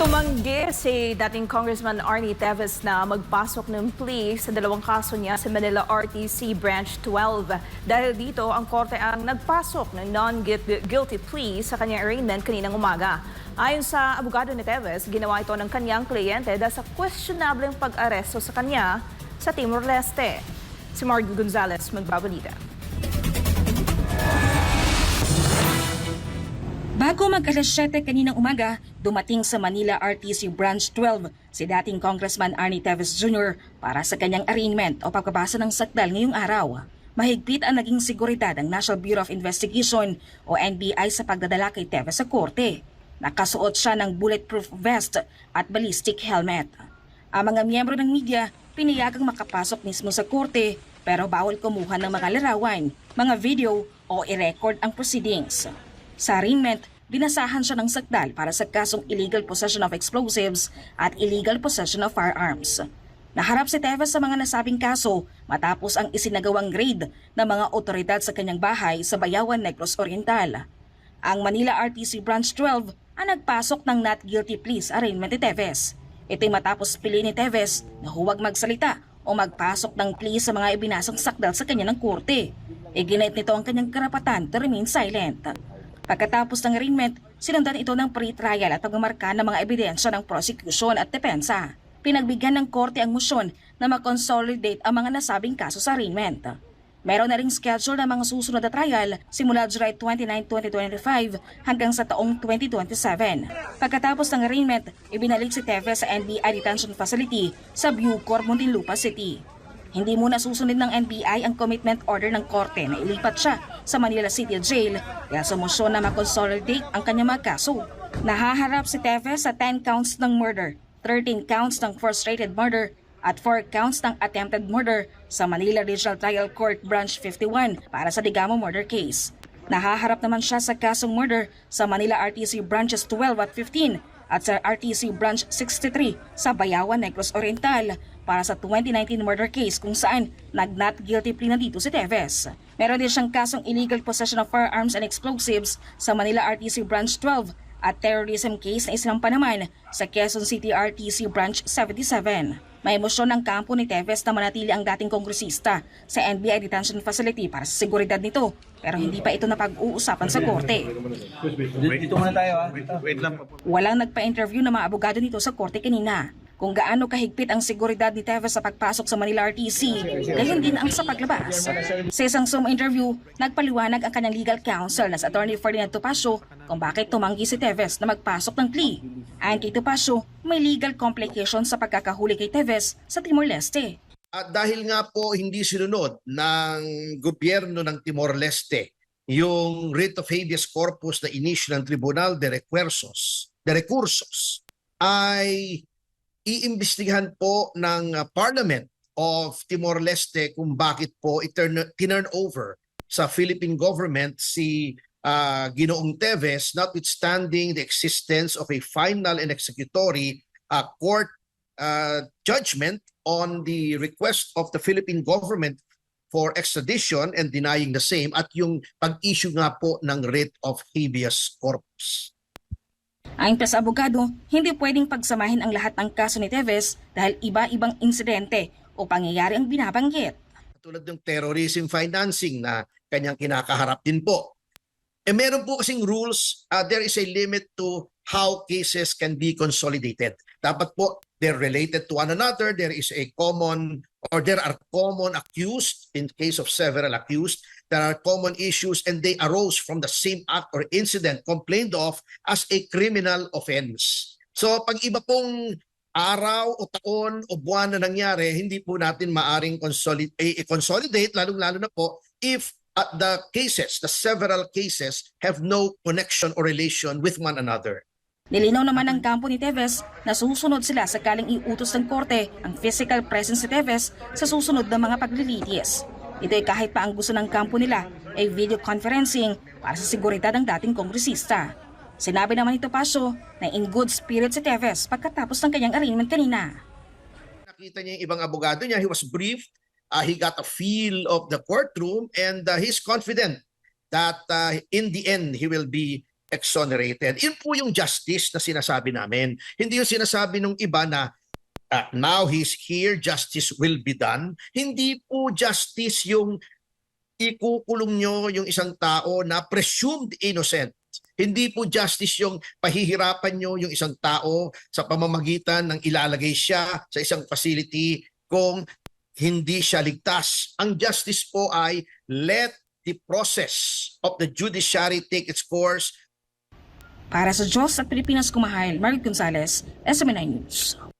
Tumanggi si dating Congressman Arnie Teves na magpasok ng plea sa dalawang kaso niya sa Manila RTC Branch 12. Dahil dito, ang korte ang nagpasok ng non-guilty plea sa kanyang arraignment kaninang umaga. Ayon sa abogado ni Teves, ginawa ito ng kanyang kliyente dahil sa questionable pag-aresto sa kanya sa Timor-Leste. Si Mark Gonzalez magbabalita. Bago mag-alas 7 kaninang umaga, dumating sa Manila RTC Branch 12 si dating Congressman Arnie Teves Jr. para sa kanyang arraignment o pagpapasa ng sakdal ngayong araw. Mahigpit ang naging seguridad ng National Bureau of Investigation o NBI sa pagdadala kay Teves sa korte. Nakasuot siya ng bulletproof vest at ballistic helmet. Ang mga miyembro ng media pinayagang makapasok mismo sa korte pero bawal kumuha ng mga larawan, mga video o i-record ang proceedings. Sa arraignment, binasahan siya ng sakdal para sa kasong illegal possession of explosives at illegal possession of firearms. Naharap si Teves sa mga nasabing kaso matapos ang isinagawang raid ng mga otoridad sa kanyang bahay sa Bayawan, Negros Oriental. Ang Manila RTC Branch 12 ang nagpasok ng not guilty plea sa arraignment ni Teves. Ito'y matapos piliin ni Teves na huwag magsalita o magpasok ng plea sa mga ibinasang sakdal sa kanya ng korte. Iginait nito ang kanyang karapatan to remain silent. Pagkatapos ng arraignment, sinundan ito ng pre-trial at pagmamarka ng mga ebidensya ng prosecution at depensa. Pinagbigyan ng korte ang motion na makonsolidate ang mga nasabing kaso sa arraignment. Meron na ring schedule ng mga susunod na trial simula July 29, 2025 hanggang sa taong 2027. Pagkatapos ng arraignment, ibinalik si Teves sa NBI Detention Facility sa Bucor, Muntinlupa City. Hindi muna susunod ng NBI ang commitment order ng korte na ilipat siya sa Manila City Jail kaya sa motion na makonsolidate ang kanyang mga kaso. Nahaharap si Teves sa 10 counts ng murder, 13 counts ng frustrated murder at 4 counts ng attempted murder sa Manila Regional Trial Court Branch 51 para sa Digamo murder case. Nahaharap naman siya sa kasong murder sa Manila RTC Branches 12 at 15 at sa RTC Branch 63 sa Bayawan, Negros Oriental para sa 2019 murder case kung saan nag-not guilty plea na dito si Teves. Meron din siyang kasong illegal possession of firearms and explosives sa Manila RTC Branch 12 at terrorism case na isinampa naman sa Quezon City RTC Branch 77. May emosyon ng kampo ni Teves na manatili ang dating kongresista sa NBI Detention Facility para sa seguridad nito pero hindi pa ito napag-uusapan sa korte. Dito muna tayo ha. Wait lang. Walang nagpa-interview ng mga abogado nito sa korte kanina. Kung gaano kahigpit ang seguridad ni Teves sa pagpasok sa Manila RTC, gayon din ang sa paglabas. Sa isang Zoom interview, nagpaliwanag ang kanyang legal counsel na sa Attorney Ferdinand Topacio kung bakit tumanggi si Teves na magpasok ng plea. Ayon kay Topacio, may legal complications sa pagkakahuli kay Teves sa Timor-Leste. At dahil nga po hindi sinunod ng gobyerno ng Timor-Leste yung writ of habeas corpus na inisyuhan ng Tribunal de Recursos ay iimbestigahan po ng Parliament of Timor-Leste kung bakit po tinurn over sa Philippine government si Ginoong Teves notwithstanding the existence of a final and executory court judgment on the request of the Philippine government for extradition and denying the same at yung pag-issue nga po ng writ of habeas corpus. Ayon pa sa abogado, hindi pwedeng pagsamahin ang lahat ng kaso ni Teves dahil iba-ibang insidente o pangyayari ang binabanggit. Tulad ng terrorism financing na kanyang kinakaharap din po. Meron po kasing rules, there is a limit to how cases can be consolidated. Dapat po, they're related to one another, there is a common or there are common accused in case of several accused. There are common issues and they arose from the same act or incident complained of as a criminal offense. So pag iba pong araw o taon o buwan na nangyari, hindi po natin maaring consolidate, lalong-lalo na po if the cases, the several cases have no connection or relation with one another. Nilinaw naman ng kampo ni Teves na susunod sila sakaling iutos ng korte ang physical presence ni Teves sa susunod na mga paglilitis. Ito ay kahit pa ang gusto ng kampo nila ay video conferencing para sa seguridad ng dating kongresista. Sinabi naman ni Topacio na in good spirit si Teves pagkatapos ng kanyang arraignment kanina. Nakita niya yung ibang abogado niya, he was briefed, he got a feel of the courtroom and he's confident that in the end he will be exonerated. Yun po yung justice na sinasabi namin. Hindi yung sinasabi ng iba na now he's here, justice will be done. Hindi po justice yung ikukulong nyo yung isang tao na presumed innocent. Hindi po justice yung pahihirapan nyo yung isang tao sa pamamagitan ng ilalagay siya sa isang facility kung hindi siya ligtas. Ang justice po ay let the process of the judiciary take its course. Para sa Diyos at Pilipinas Kumahal, Margaret Gonzalez, SMNI News.